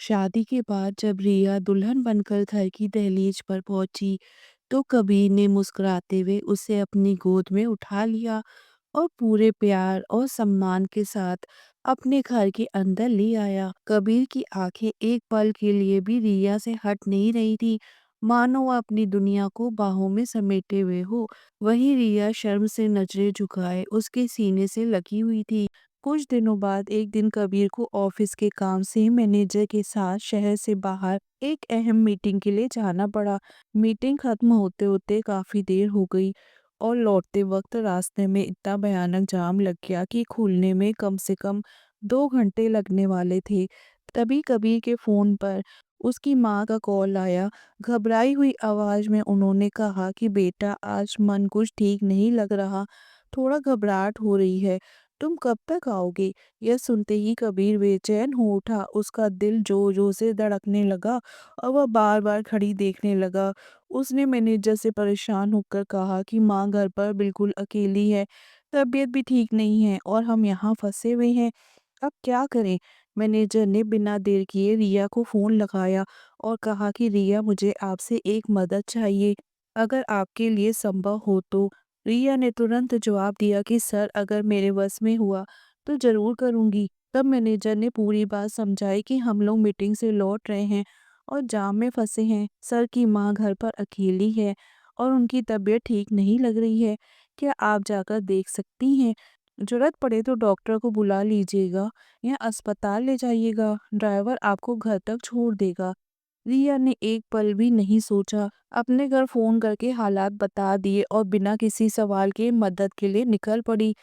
शादी के बाद जब रिया दुल्हन बनकर घर की दहलीज पर पहुंची तो कबीर ने मुस्कुराते हुए उसे अपनी गोद में उठा लिया और पूरे प्यार और सम्मान के साथ अपने घर के अंदर ले आया। कबीर की आंखें एक पल के लिए भी रिया से हट नहीं रही थी, मानो वह अपनी दुनिया को बाहों में समेटे हुए हो। वहीं रिया शर्म से नजरें झुकाए उसके सीने से लगी हुई थी। कुछ दिनों बाद एक दिन कबीर को ऑफिस के काम से मैनेजर के साथ शहर से बाहर एक अहम मीटिंग के लिए जाना पड़ा। मीटिंग खत्म होते होते काफी देर हो गई और लौटते वक्त रास्ते में इतना भयानक जाम लग गया कि खुलने में कम से कम 2 घंटे लगने वाले थे। तभी कबीर के फोन पर उसकी माँ का कॉल आया। घबराई हुई आवाज में उन्होंने कहा कि बेटा, आज मन कुछ ठीक नहीं लग रहा, थोड़ा घबराहट हो रही है, तुम कब तक आओगे? यह सुनते ही कबीर बेचैन हो उठा। उसका दिल जोर जोर से धड़कने लगा और वह बार बार खड़ी देखने लगा। उसने मैनेजर से परेशान होकर कहा कि माँ घर पर बिल्कुल अकेली है, तबीयत भी ठीक नहीं है और हम यहाँ फंसे हुए हैं, अब क्या करें? मैनेजर ने बिना देर किए रिया को फोन लगाया और कहा कि रिया, मुझे आपसे एक मदद चाहिए, अगर आपके लिए संभव हो तो। रिया ने तुरंत जवाब दिया कि सर, अगर मेरे बस में हुआ तो जरूर करूंगी। तब मैनेजर ने पूरी बात समझाई कि हम लोग मीटिंग से लौट रहे हैं और जाम में फंसे हैं। सर की माँ घर पर अकेली है और उनकी तबीयत ठीक नहीं लग रही है। क्या आप जाकर देख सकती हैं? जरूरत पड़े तो डॉक्टर को बुला लीजिएगा या अस्पताल ले जाइएगा, ड्राइवर आपको घर तक छोड़ देगा। रिया ने एक पल भी नहीं सोचा, अपने घर फोन करके हालात बता दिए और बिना किसी सवाल के मदद के लिए निकल पड़ी।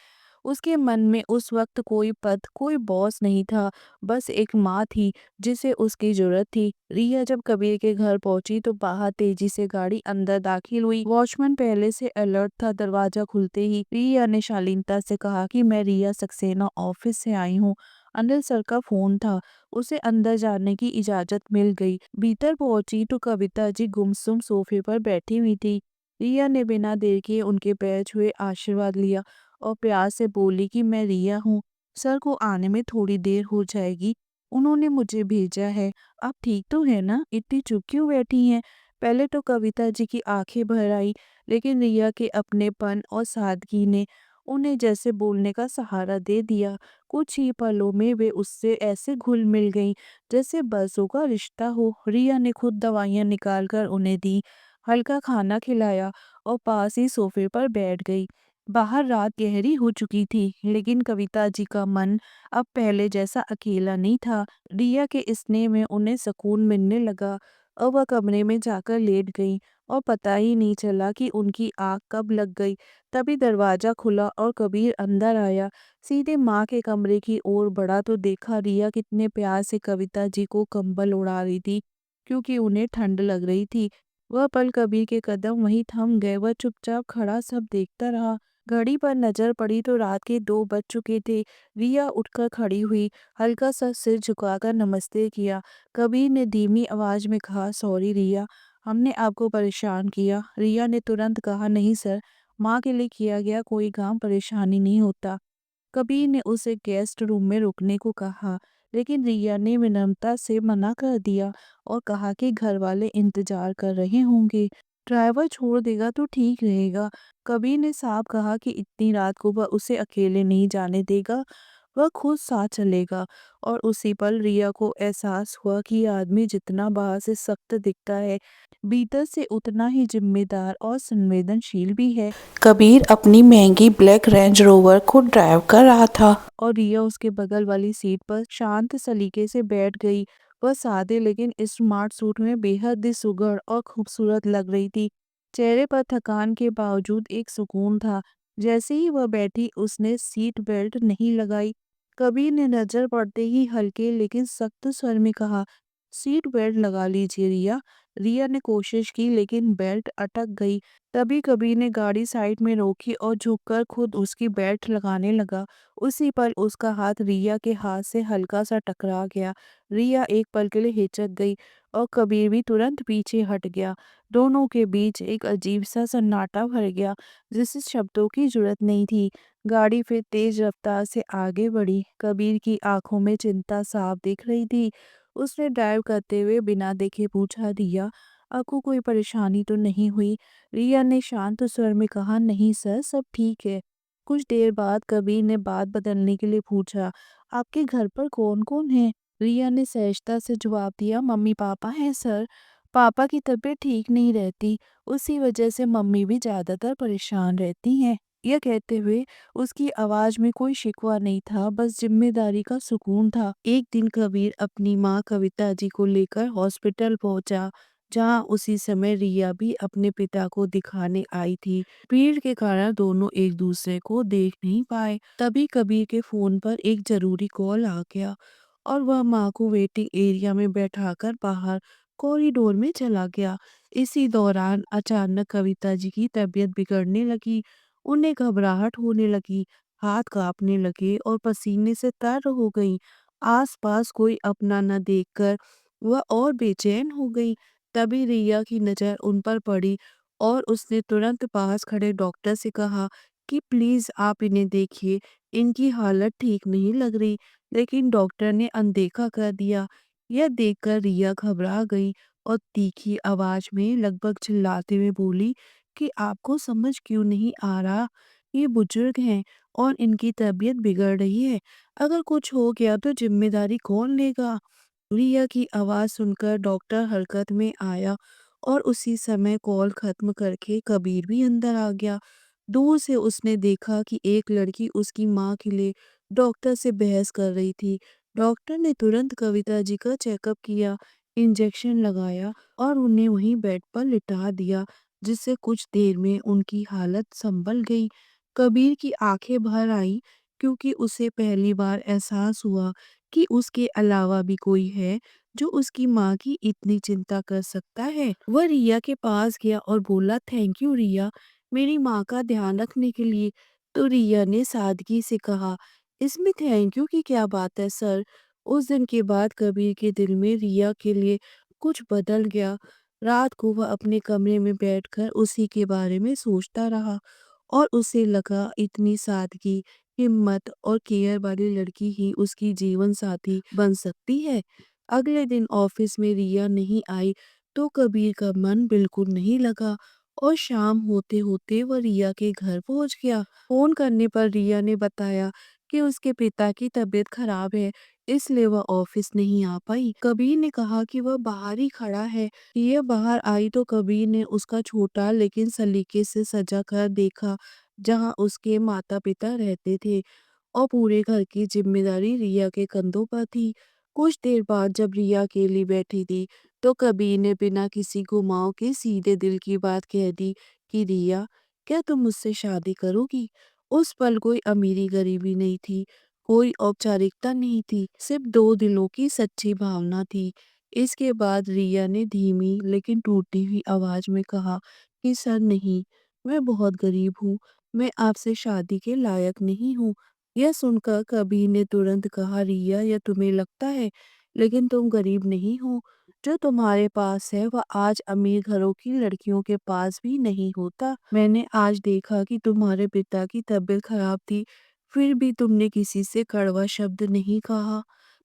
उसके मन में उस वक्त कोई पद, कोई बॉस नहीं था, बस एक माँ थी जिसे उसकी जरूरत थी। रिया जब कबीर के घर पहुंची तो बाहर तेजी से गाड़ी अंदर दाखिल हुई। वॉचमैन पहले से अलर्ट था। दरवाजा खुलते ही रिया ने शालीनता से कहा कि मैं रिया सक्सेना ऑफिस से आई हूँ। अनिल सर का फोन था। उसे अंदर जाने की इजाजत मिल गई। भीतर पहुंची तो कविता जी गुमसुम सोफे पर बैठी हुई थी। रिया ने बिना देर किए उनके पैर छुए आशीर्वाद लिया और प्यार से बोली कि मैं रिया हूँ, सर को आने में थोड़ी देर हो जाएगी, उन्होंने मुझे भेजा है। आप ठीक तो है ना? इतनी चुप क्यों बैठी हैं? पहले तो कविता जी की आंखें भर आई, लेकिन रिया के अपनेपन और सादगी ने उन्हें जैसे बोलने का सहारा दे दिया। कुछ ही पलों में वे उससे ऐसे घुल मिल गईं जैसे बरसों का रिश्ता हो। रिया ने खुद दवाइयाँ निकाल कर उन्हें दी, हल्का खाना खिलाया और पास ही सोफे पर बैठ गई। बाहर रात गहरी हो चुकी थी, लेकिन कविता जी का मन अब पहले जैसा अकेला नहीं था। रिया के स्नेह में उन्हें सुकून मिलने लगा और वह कमरे में जाकर लेट गई और पता ही नहीं चला कि उनकी आँख कब लग गई। तभी दरवाजा खुला और कबीर अंदर आया। सीधे माँ के कमरे की ओर बढ़ा तो देखा रिया कितने प्यार से कविता जी को कंबल उड़ा रही थी, क्योंकि उन्हें ठंड लग रही थी। वह पल कबीर के कदम वहीं थम गए। वह चुपचाप खड़ा सब देखता रहा। घड़ी पर नजर पड़ी तो रात के 2 बज चुके थे। रिया उठकर खड़ी हुई, हल्का सा सिर झुकाकर नमस्ते किया। कबीर ने धीमी आवाज में कहा, सॉरी रिया, हमने आपको परेशान किया। रिया ने तुरंत कहा, नहीं सर, माँ के लिए किया गया कोई काम परेशानी नहीं होता। कबीर ने उसे गेस्ट रूम में रुकने को कहा, लेकिन रिया ने विनम्रता से मना कर दिया और कहा कि घर वाले इंतजार कर रहे होंगे, ड्राइवर छोड़ देगा तो ठीक रहेगा। कबीर ने साफ कहा कि इतनी रात को वह उसे अकेले नहीं जाने देगा, वह खुद साथ चलेगा। और उसी पल रिया को एहसास हुआ कि ये आदमी जितना बाहर से सख्त दिखता है, भीतर से उतना ही जिम्मेदार और संवेदनशील भी है। कबीर अपनी महंगी ब्लैक रेंज रोवर खुद ड्राइव कर रहा था और रिया उसके बगल वाली सीट पर शांत सलीके से बैठ गई। वह सादे लेकिन स्मार्ट सूट में बेहद ही सुघड़ और खूबसूरत लग रही थी। चेहरे पर थकान के बावजूद एक सुकून था। जैसे ही वह बैठी उसने सीट बेल्ट नहीं लगाई। कबीर ने नजर पड़ते ही हल्के लेकिन सख्त स्वर में कहा, सीट बेल्ट लगा लीजिए रिया। रिया ने कोशिश की लेकिन बेल्ट अटक गई। तभी कबीर ने गाड़ी साइड में रोकी और झुककर खुद उसकी बेल्ट लगाने लगा। उसी पल उसका हाथ रिया के हाथ से हल्का सा टकरा गया। रिया एक पल के लिए हिचक गई और कबीर भी तुरंत पीछे हट गया। दोनों के बीच एक अजीब सा सन्नाटा भर गया, जिसे शब्दों की जरूरत नहीं थी। गाड़ी फिर तेज रफ्तार से आगे बढ़ी। कबीर की आंखों में चिंता साफ दिख रही थी। उसने ड्राइव करते हुए बिना देखे पूछा, रिया, आपको कोई परेशानी तो नहीं हुई? रिया ने शांत स्वर में कहा, नहीं सर, सब ठीक है। कुछ देर बाद कबीर ने बात बदलने के लिए पूछा, आपके घर पर कौन कौन है? रिया ने सहजता से जवाब दिया, मम्मी पापा हैं सर। पापा की तबीयत ठीक नहीं रहती, उसी वजह से मम्मी भी ज़्यादातर परेशान रहती हैं। यह कहते हुए उसकी आवाज़ में कोई शिकवा नहीं था, बस ज़िम्मेदारी का सुकून था। एक दिन कबीर अपनी माँ कविता जी को लेकर हॉस्पिटल पहुंचा, जहां उसी समय रिया भी अपने पिता को दिखाने आई थी। भीड़ के कारण दोनों एक दूसरे को देख नहीं पाए। तभी कबीर के फ़ोन पर एक ज़रूरी कॉल आ गया और वह माँ को वेटिंग एरिया में बैठाकर बाहर कॉरिडोर में चला गया। इसी दौरान अचानक कविता जी की तबीयत बिगड़ने लगी। उन्हें घबराहट होने लगी, हाथ कांपने लगे और पसीने से तर हो गईं। आसपास कोई अपना न देखकर वह और बेचैन हो गई। तभी रिया की नज़र उन पर पड़ी और उसने तुरंत पास खड़े डॉक्टर से कहा कि प्लीज़ आप इन्हें देखिए, इनकी हालत ठीक नहीं लग रही। लेकिन डॉक्टर ने अनदेखा कर दिया। यह देखकर रिया घबरा गई और तीखी आवाज़ में लगभग चिल्लाते हुए बोली कि आपको समझ क्यों नहीं आ रहा? ये बुजुर्ग हैं और इनकी तबीयत बिगड़ रही है। अगर कुछ हो गया तो जिम्मेदारी कौन लेगा? रिया की आवाज़ सुनकर डॉक्टर हरकत में आया और उसी समय कॉल खत्म करके कबीर भी अंदर आ गया। दूर से उसने देखा कि एक लड़की उसकी माँ के लिए डॉक्टर से बहस कर रही थी। डॉक्टर ने तुरंत कविता जी का चेकअप किया, इंजेक्शन लगाया और उन्हें वहीं बेड पर लिटा दिया, जिससे कुछ देर में उनकी हालत संभल गई। कबीर की आंखें भर आईं, क्योंकि उसे पहली बार एहसास हुआ कि उसके अलावा भी कोई है जो उसकी माँ की इतनी चिंता कर सकता है। वह रिया के पास गया और बोला, थैंक यू रिया, मेरी माँ का ध्यान रखने के लिए। तो रिया ने सादगी से कहा, इसमें थैंक यू की क्या बात है सर। उस दिन के बाद कबीर के दिल में रिया के लिए कुछ बदल गया। रात को वह अपने कमरे में बैठकर उसी के बारे में सोचता रहा और उसे लगा इतनी सादगी, हिम्मत और केयर वाली लड़की ही उसकी जीवन साथी बन सकती है। अगले दिन ऑफिस में रिया नहीं आई तो कबीर का मन बिल्कुल नहीं लगा और शाम होते होते वह रिया के घर पहुंच गया। फोन करने पर रिया ने बताया कि उसके पिता की तबीयत खराब है, इसलिए वह ऑफिस नहीं आ पाई। कबीर ने कहा कि वह बाहर ही खड़ा है। रिया बाहर आई तो कबीर ने उसका छोटा लेकिन सलीके से सजा घर देखा, जहां उसके माता पिता रहते थे और पूरे घर की जिम्मेदारी रिया के कंधों पर थी। कुछ देर बाद जब रिया अकेली बैठी थी तो कबीर ने बिना किसी घुमाव के सीधे दिल की बात कह दी कि रिया, क्या तुम मुझसे शादी करोगी? उस पल कोई अमीरी गरीबी नहीं थी, कोई औपचारिकता नहीं थी, सिर्फ दो दिलों की सच्ची भावना थी। इसके बाद रिया ने धीमी लेकिन टूटी हुई आवाज में कहा कि सर नहीं, मैं बहुत गरीब हूँ, मैं आपसे शादी के लायक नहीं हूँ। यह सुनकर कबीर ने तुरंत कहा, रिया, यह तुम्हें लगता है, लेकिन तुम गरीब नहीं हो। जो तुम्हारे पास है वह आज अमीर घरों की लड़कियों के पास भी नहीं होता। मैंने आज देखा कि तुम्हारे पिता की तबीयत खराब थी, फिर भी तुमने किसी से कड़वा शब्द नहीं कहा।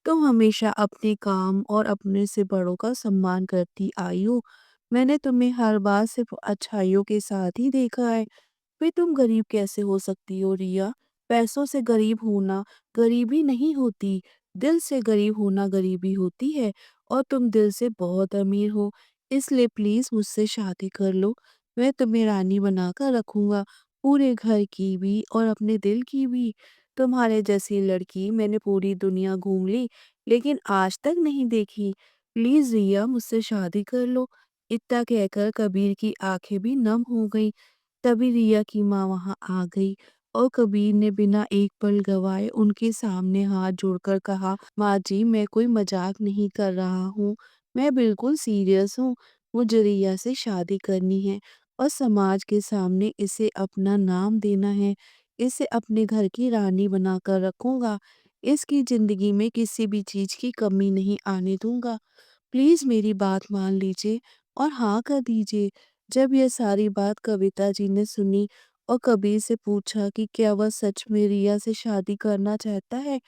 तुम हमेशा अपने काम और अपने से बड़ों का सम्मान करती आई हो। मैंने तुम्हें हर बार सिर्फ अच्छाइयों के साथ ही देखा है। फिर तुम गरीब कैसे हो सकती हो रिया? पैसों से गरीब होना गरीबी नहीं होती, दिल से गरीब होना गरीबी होती है और तुम दिल से बहुत अमीर हो। इसलिए प्लीज़ मुझसे शादी कर लो, मैं तुम्हें रानी बनाकर रखूँगा, पूरे घर की भी और अपने दिल की भी। तुम्हारे जैसी लड़की मैंने पूरी दुनिया घूम ली, लेकिन आज तक नहीं देखी। प्लीज़ रिया, मुझसे शादी कर लो। इतना कहकर कबीर की आँखें भी नम हो गईं। तभी रिया की माँ वहां आ गई और कबीर ने बिना एक पल गवाए उनके सामने हाथ जोड़कर कहा, माँ जी, मैं कोई मजाक नहीं कर रहा हूँ, मैं बिल्कुल सीरियस हूँ। मुझे रिया से शादी करनी है और समाज के सामने इसे अपना नाम देना है। इसे अपने घर की रानी बनाकर रखूंगा। इसकी जिंदगी में किसी भी चीज की कमी नहीं आने दूंगा। प्लीज़ मेरी बात मान लीजिए और हाँ कर दीजिए। जब यह सारी बात कविता जी ने सुनी और कबीर से पूछा कि क्या वह सच में रिया से शादी करना चाहता है,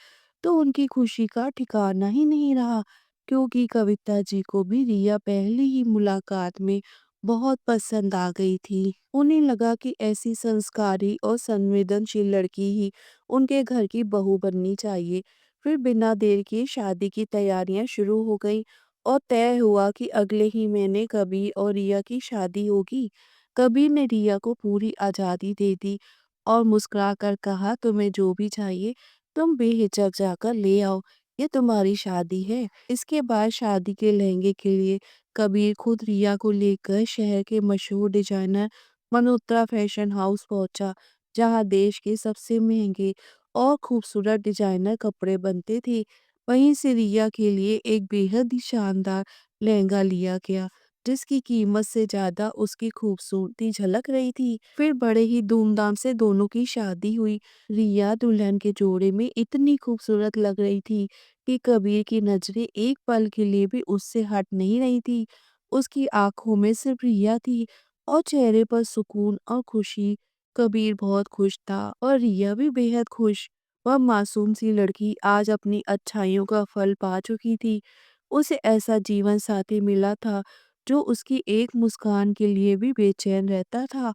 तो उनकी खुशी का ठिकाना ही नहीं रहा। क्योंकि कविता जी को भी रिया पहली ही मुलाकात में बहुत पसंद आ गई थी। उन्हें लगा कि ऐसी संस्कारी और संवेदनशील लड़की ही उनके घर की बहू बननी चाहिए। फिर बिना देर किए शादी की तैयारियां शुरू हो गई और तय हुआ कि अगले ही महीने कबीर और रिया की शादी होगी। कबीर ने रिया को पूरी आज़ादी दे दी और मुस्कुराकर कहा, तुम्हें जो भी चाहिए तुम बेहिचक जाकर ले आओ, ये तुम्हारी शादी है। इसके बाद शादी के लहंगे के लिए कबीर खुद रिया को लेकर शहर के मशहूर डिजाइनर मल्होत्रा फैशन हाउस पहुंचा, जहां देश के सबसे महंगे और खूबसूरत डिजाइनर कपड़े बनते थे। वहीं से रिया के लिए एक बेहद ही शानदार लहंगा लिया गया, जिसकी कीमत से ज्यादा उसकी खूबसूरती झलक रही थी। फिर बड़े ही धूमधाम से दोनों की शादी हुई। रिया दुल्हन के जोड़े में इतनी खूबसूरत लग रही थी कि कबीर की नजरें एक पल के लिए भी उससे हट नहीं रही थी। उसकी आंखों में सिर्फ रिया थी और चेहरे पर सुकून और खुशी। कबीर बहुत खुश था और रिया भी बेहद खुश। वह मासूम सी लड़की आज अपनी अच्छाइयों का फल पा चुकी थी। उसे ऐसा जीवन साथी मिला था जो उसकी एक मुस्कान के लिए भी बेचैन रहता था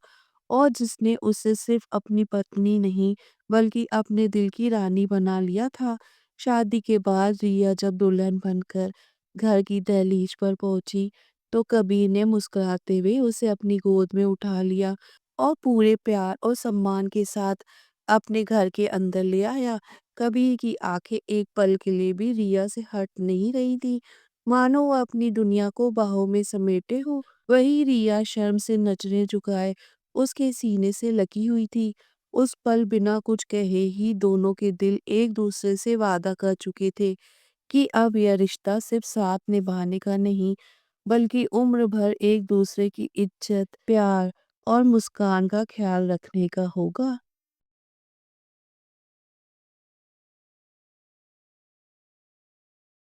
और जिसने उसे सिर्फ अपनी पत्नी नहीं बल्कि अपने दिल की रानी बना लिया था। शादी के बाद रिया जब दुल्हन बनकर घर की दहलीज पर पहुंची तो कबीर ने मुस्कुराते हुए उसे अपनी गोद में उठा लिया और पूरे प्यार और सम्मान के साथ अपने घर के अंदर ले आया। कबीर की आंखें एक पल के लिए भी रिया से हट नहीं रही थी, मानो वह अपनी दुनिया को बाहों में समेटे हो। वही रिया शर्म से नजरें झुकाए उसके सीने से लगी हुई थी। उस पल बिना कुछ कहे ही दोनों के दिल एक दूसरे से वादा कर चुके थे कि अब यह रिश्ता सिर्फ साथ निभाने का नहीं, बल्कि उम्र भर एक दूसरे की इज्जत, प्यार और मुस्कान का ख्याल रखने का होगा।